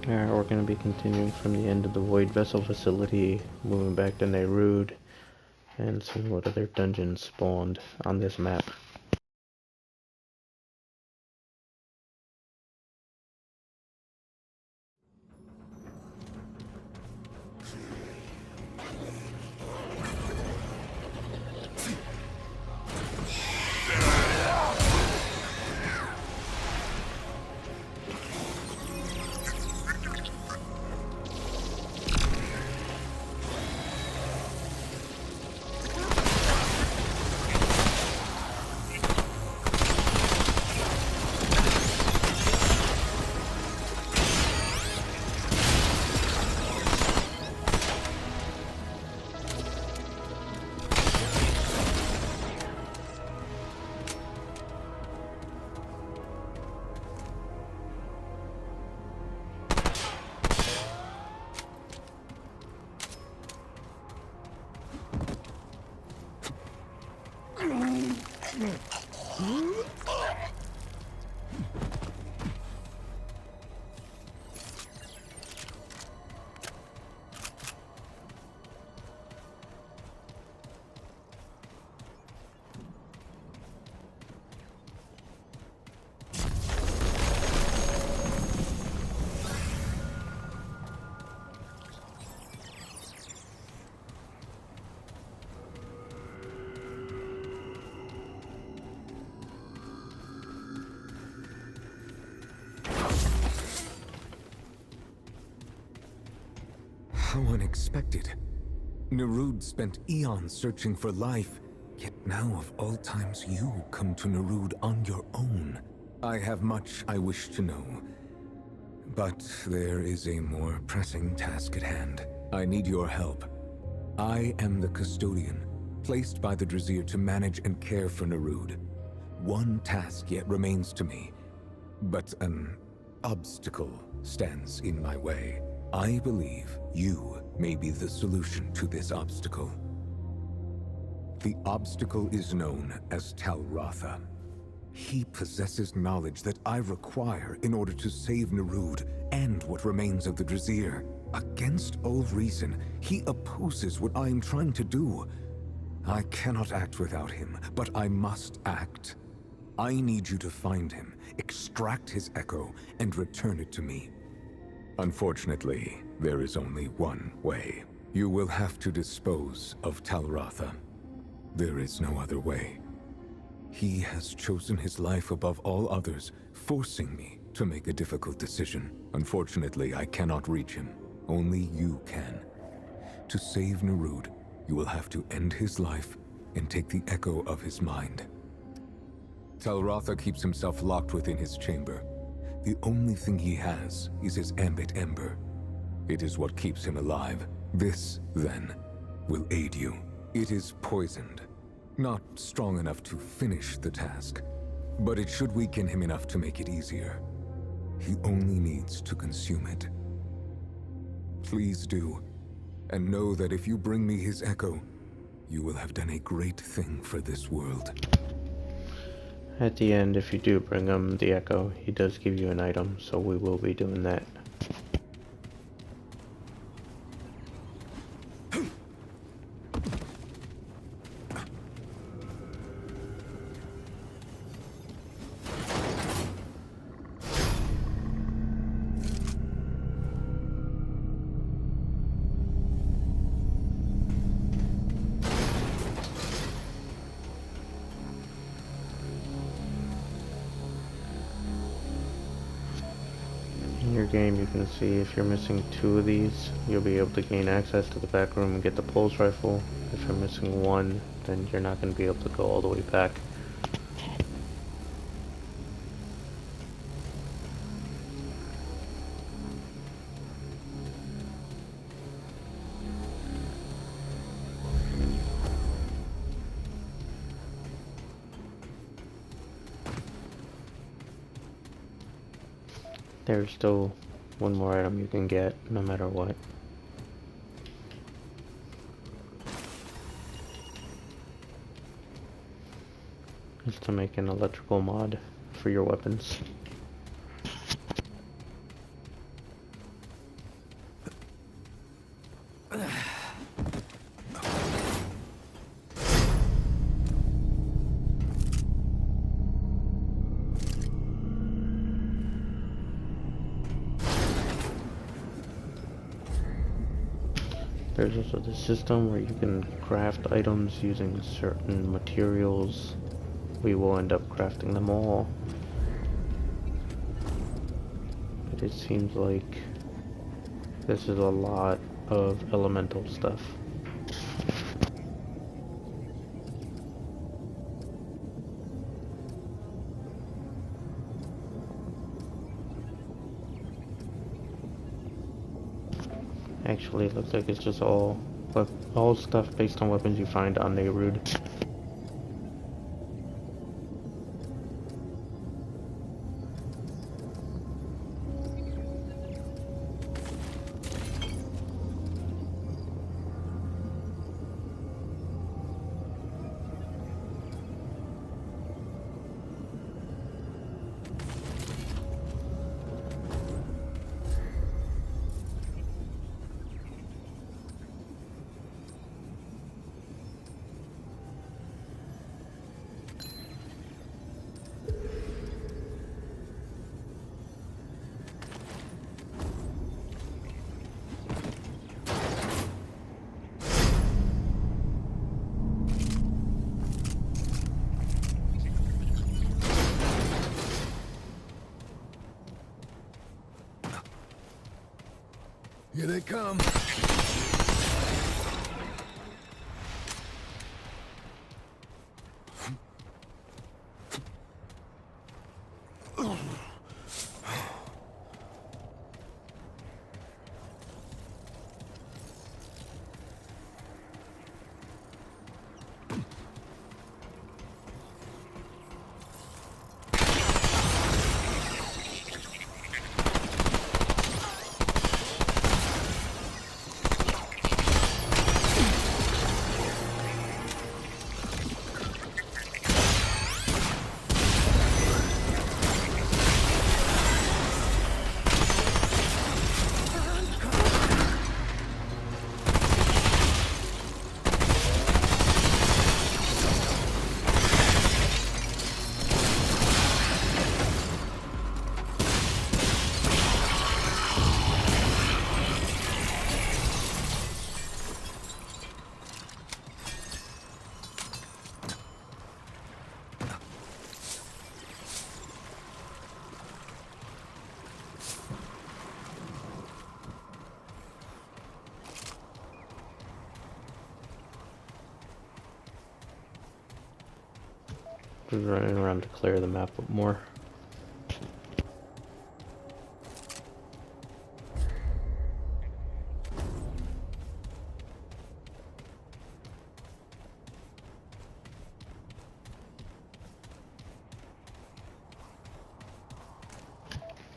Alright, we're going to be continuing from the end of the Void Vessel facility, moving back to Nerude, and seeing what other dungeons spawned on this map. How unexpected. Nerude spent eons searching for life, yet now of all times you come to Nerude on your own. I have much I wish to know, but there is a more pressing task at hand. I need your help. I am the custodian, placed by the Drazir to manage and care for Nerude. One task yet remains to me, but an obstacle stands in my way. I believe you may be the solution to this obstacle. The obstacle is known as Talratha. He possesses knowledge that I require in order to save Nerude and what remains of the Drazir. Against all reason, he opposes what I am trying to do. I cannot act without him, but I must act. I need you to find him, extract his echo, and return it to me. Unfortunately, there is only one way. You will have to dispose of Talratha. There is no other way. He has chosen his life above all others, forcing me to make a difficult decision. Unfortunately, I cannot reach him. Only you can. To save Nerude, you will have to end his life and take the echo of his mind. Talratha keeps himself locked within his chamber. The only thing he has is his ambit ember. It is what keeps him alive. This, then, will aid you. It is poisoned. Not strong enough to finish the task, but it should weaken him enough to make it easier. He only needs to consume it. Please do, and know that if you bring me his echo, you will have done a great thing for this world. At the end, if you do bring him the Echo, he does give you an item, so we will be doing that. In your game, you can see if you're missing 2 of these, you'll be able to gain access to the back room and get the pulse rifle. If you're missing 1, then you're not going to be able to go all the way back. There's still one more item you can get, no matter what. Is to make an electrical mod for your weapons. There's also the system where you can craft items using certain materials. We will end up crafting them all. But it seems like this is a lot of elemental stuff. Actually, it looks like it's just all stuff based on weapons you find on Neyrud. Here they come. Just running around to clear the map up more.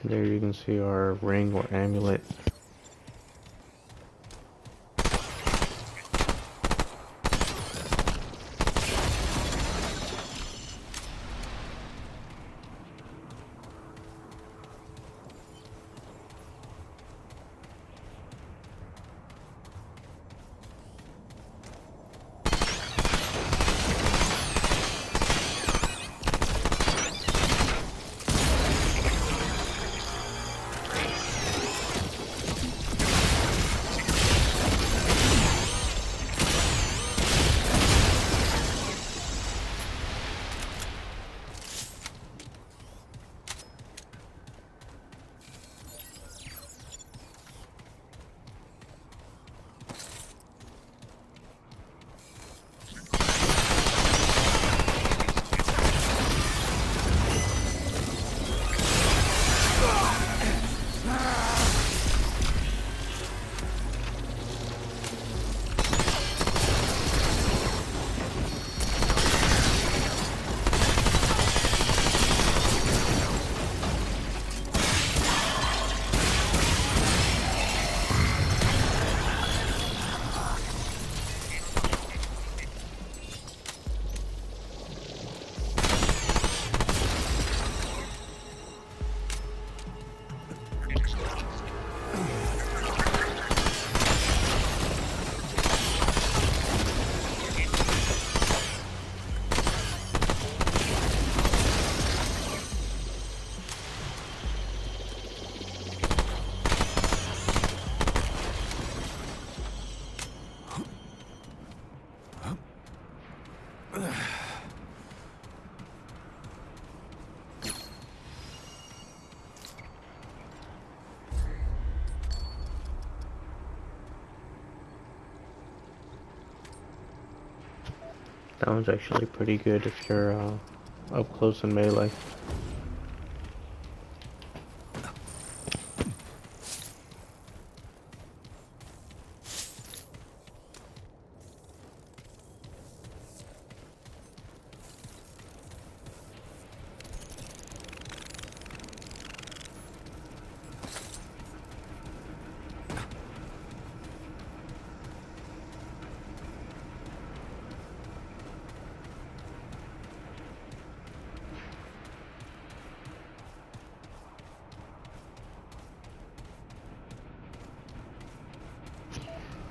There you can see our ring or amulet. sounds actually pretty good if you're up close and melee.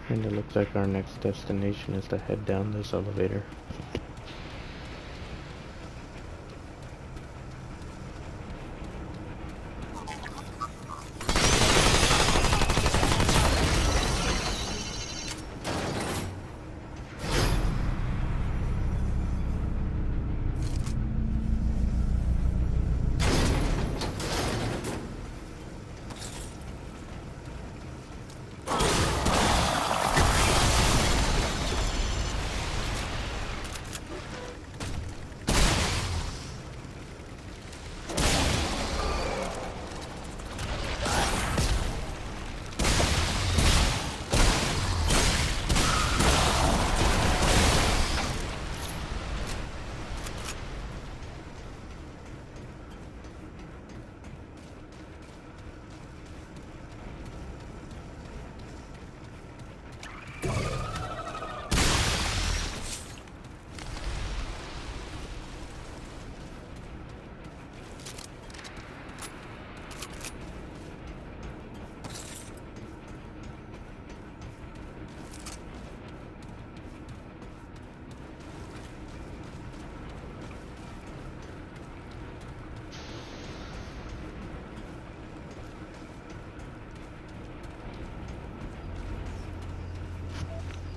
And it looks like our next destination is to head down this elevator.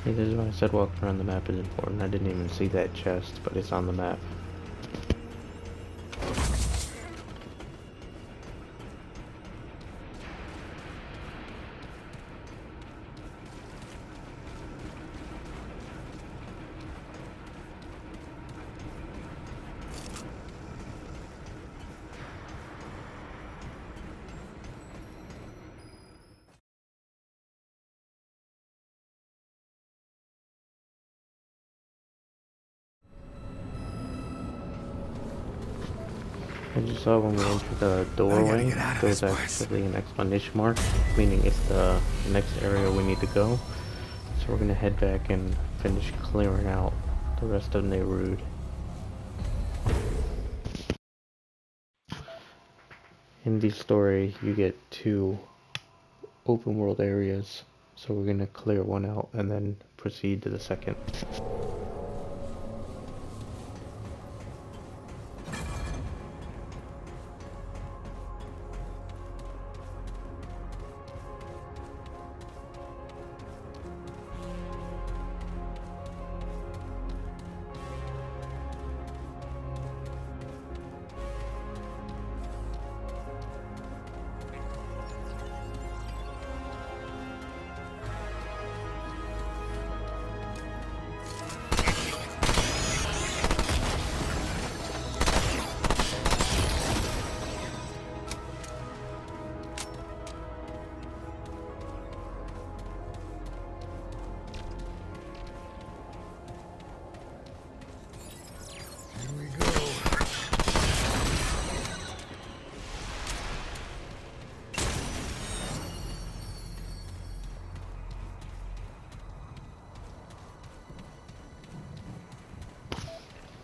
Hey, this is why I said walking around the map is important. I didn't even see that chest, but it's on the map. I just saw when we entered the doorway, there was actually an exclamation mark, meaning it's the next area we need to go. So we're gonna head back and finish clearing out the rest of Nerude. In the story, you get 2 open world areas, so we're gonna clear one out and then proceed to the second.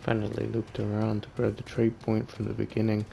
Finally looped around to grab the trade point from the beginning.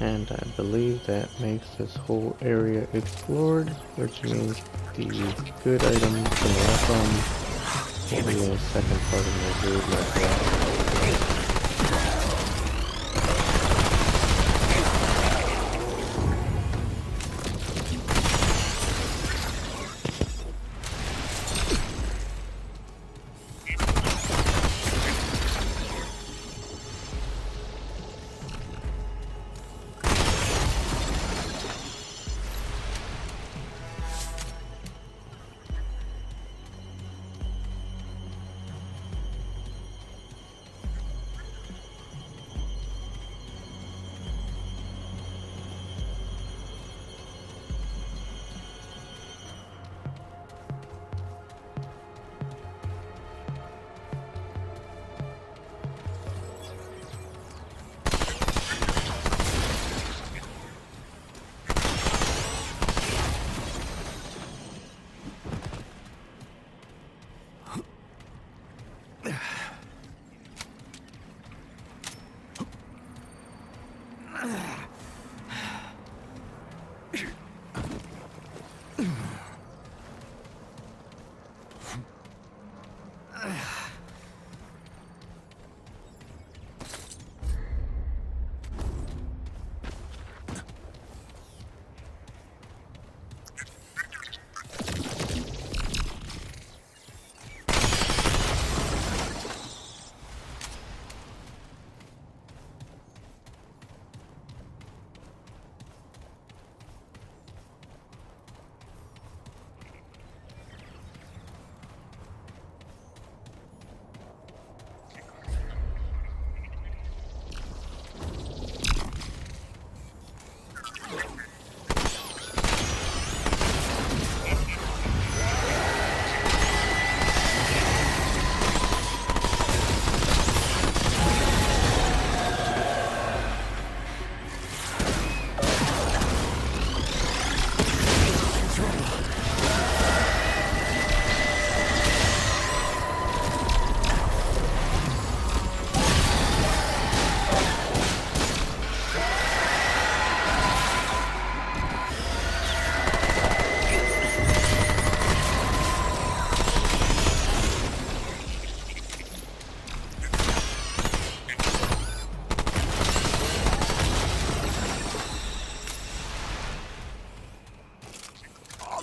And I believe that makes this whole area explored, which means the good items and welcome will be in the second part of the video.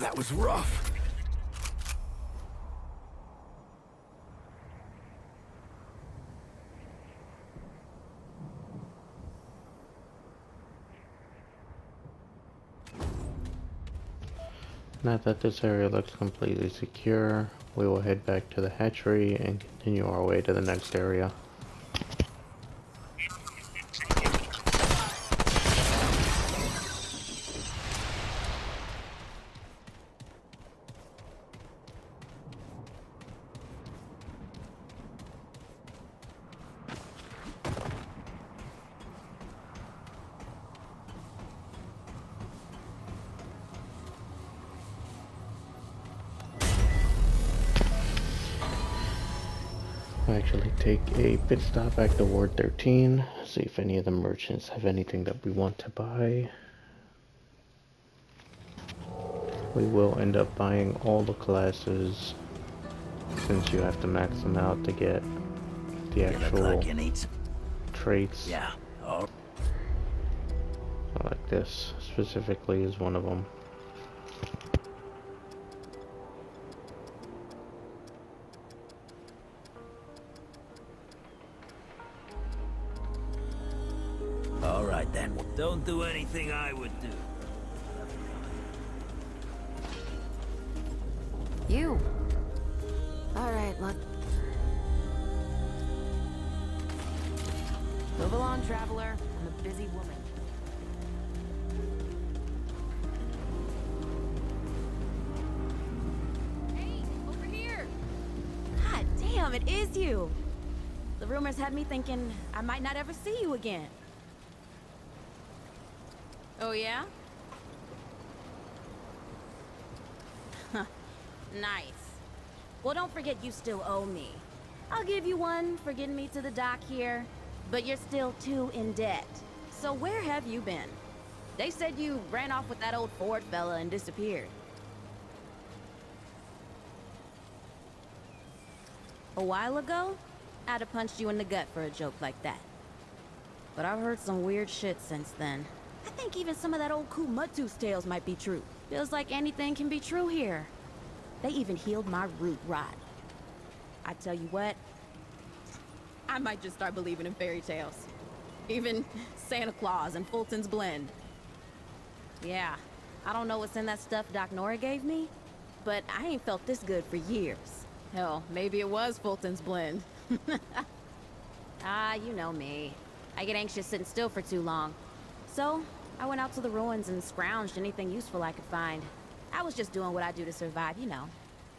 That was rough. Now that this area looks completely secure, we will head back to the hatchery and continue our way to the next area. We'll actually take a pit stop back to Ward 13, see if any of the merchants have anything that we want to buy. We will end up buying all the classes, since you have to max them out to get the actual traits. Yeah. Oh. Like this specifically is one of them. All right then. Don't do anything I would do. You. All right, look. Move along, traveler. I'm a busy woman. Hey, over here! God damn, it is you! The rumors had me thinking I might not ever see you again. Oh, yeah? Nice. Well, don't forget you still owe me. I'll give you one for getting me to the dock here, but you're still 2 in debt. So where have you been? They said you ran off with that old Ford fella and disappeared. A while ago, I'd have punched you in the gut for a joke like that. But I've heard some weird shit since then. I think even some of that old cool Mudtooth's tales might be true. Feels like anything can be true here. They even healed my root rot. I tell you what, I might just start believing in fairy tales. Even Santa Claus and Fulton's Blend. Yeah, I don't know what's in that stuff Doc Nora gave me, but I ain't felt this good for years. Hell, maybe it was Fulton's Blend. Ah, you know me. I get anxious sitting still for too long. So, I went out to the ruins and scrounged anything useful I could find. I was just doing what I do to survive, you know.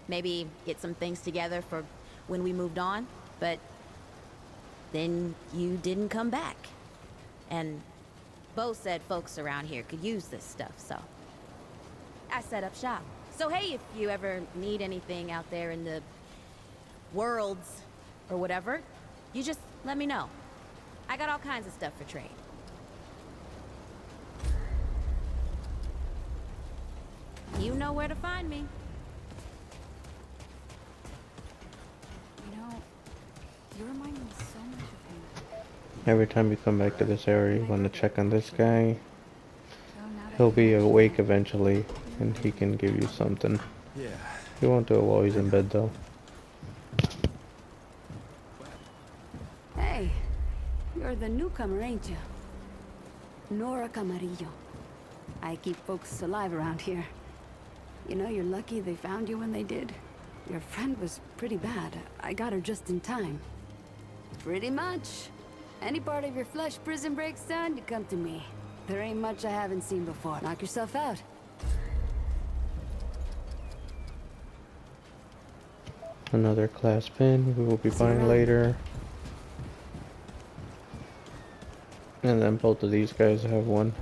Maybe get some things together for when we moved on, but then you didn't come back. And Bo said folks around here could use this stuff, so I set up shop. So hey, if you ever need anything out there in the worlds or whatever, you just let me know. I got all kinds of stuff for trade. You know where to find me. You know, you remind me so much of him. Every time you come back to this area, you want to check on this guy. Oh, now that He'll be awake eventually, and he can give you something. Yeah. He won't do it while he's in bed, though. Hey, you're the newcomer, ain't you? Nora Camarillo. I keep folks alive around here. You know, you're lucky they found you when they did. Your friend was pretty bad. I got her just in time. Pretty much. Any part of your flesh prison breaks down, you come to me. There ain't much I haven't seen before. Knock yourself out. Another class pin we will be buying later. And then both of these guys have one.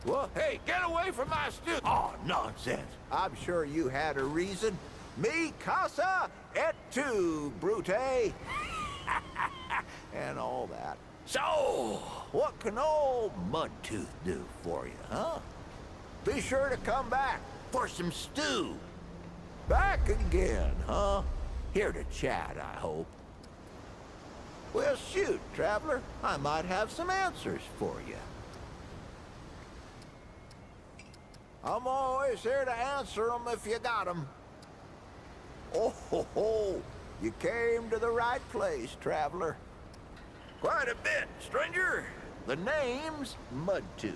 Well, hey, get away from my stew! Oh, nonsense. I'm sure you had a reason. Mi casa et tu, Brute. And all that. So, what can old Mudtooth do for you, huh? Be sure to come back. For some stew. Back again, huh? Here to chat, I hope. Well, shoot, traveler. I might have some answers for you. I'm always here to answer them if you got them. Oh, ho, ho. You came to the right place, traveler. Quite a bit, stranger. The name's Mudtooth.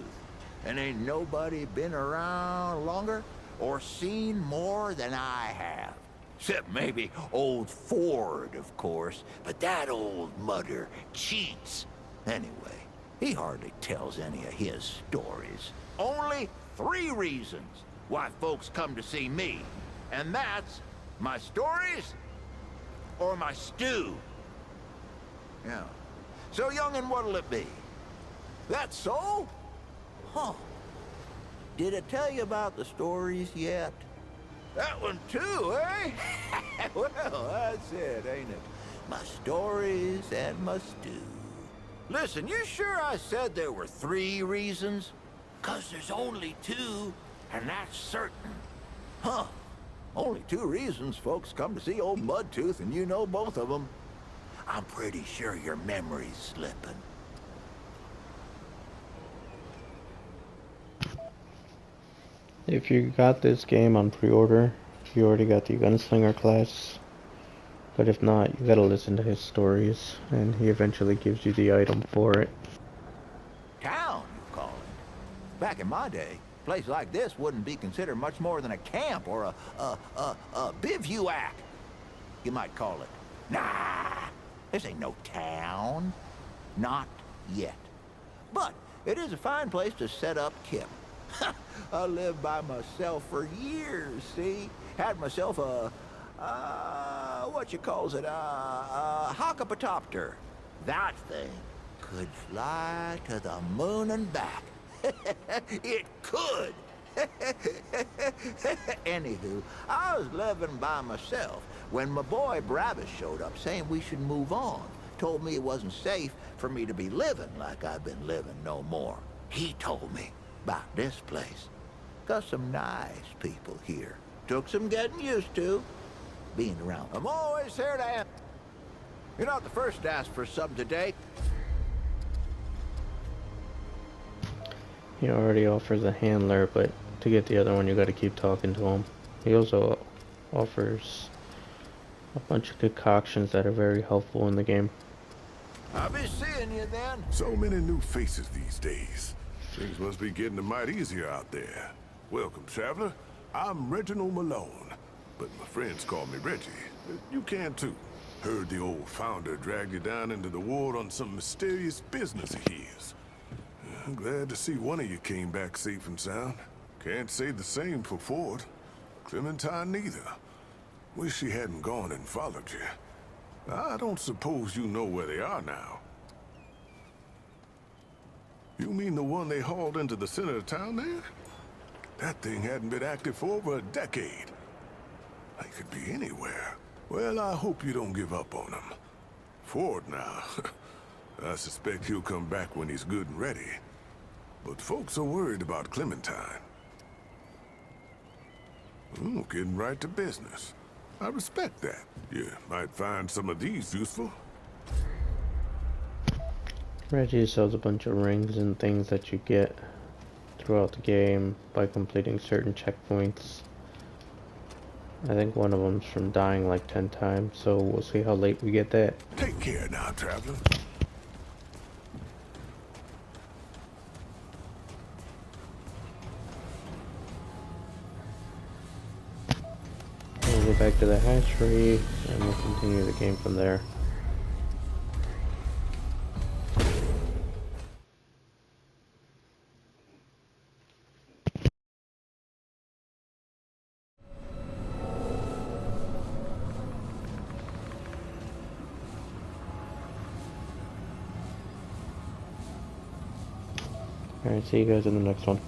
And ain't nobody been around longer or seen more than I have. Except maybe old Ford, of course. But that old mudder cheats. Anyway, he hardly tells any of his stories. Only 3 reasons why folks come to see me. And that's my stories or my stew. Yeah. So, youngin', what'll it be? That so? Huh. Did it tell you about the stories yet? That one too, eh? Well, that's it, ain't it? My stories and my stew. Listen, you sure I said there were 3 reasons? 'Cause there's only 2, and that's certain. Huh. Only 2 reasons folks come to see old Mudtooth, and you know both of them. I'm pretty sure your memory's slipping. If you got this game on pre-order, you already got the gunslinger class. But if not, you gotta listen to his stories, and he eventually gives you the item for it. Town, you call it. Back in my day, a place like this wouldn't be considered much more than a camp or a bivouac, you might call it. Nah, this ain't no town. Not yet. But it is a fine place to set up camp. I lived by myself for years, see? Had myself what you calls it, a hockapatopter. That thing could fly to the moon and back. It could. Anywho, I was living by myself when my boy Bravis showed up saying we should move on told me it wasn't safe for me to be living like I've been living no more. He told me about this place. Got some nice people here. Took some getting used to being around. I'm always here to answer. You're not the first to ask for something today. He already offers a handler, but to get the other one, you got to keep talking to him. He also offers a bunch of concoctions that are very helpful in the game. I'll be seeing you then. So many new faces these days. Things must be getting a mite easier out there. Welcome, traveler. I'm Reginald Malone, but my friends call me Reggie. You can too. Heard the old founder dragged you down into the ward on some mysterious business of his. I'm glad to see one of you came back safe and sound. Can't say the same for Ford. Clementine neither. Wish she hadn't gone and followed you. I don't suppose you know where they are now. You mean the one they hauled into the center of town there? That thing hadn't been active for over a decade. They could be anywhere. Well, I hope you don't give up on him. Ford now. I suspect he'll come back when he's good and ready. But folks are worried about Clementine. Oh, getting right to business. I respect that. You might find some of these useful. Reggie sells a bunch of rings and things that you get throughout the game by completing certain checkpoints. I think one of them's from dying like 10 times, so we'll see how late we get that. Take care now, traveler. We'll go back to the hatchery and we'll continue the game from there. Alright, see you guys in the next one.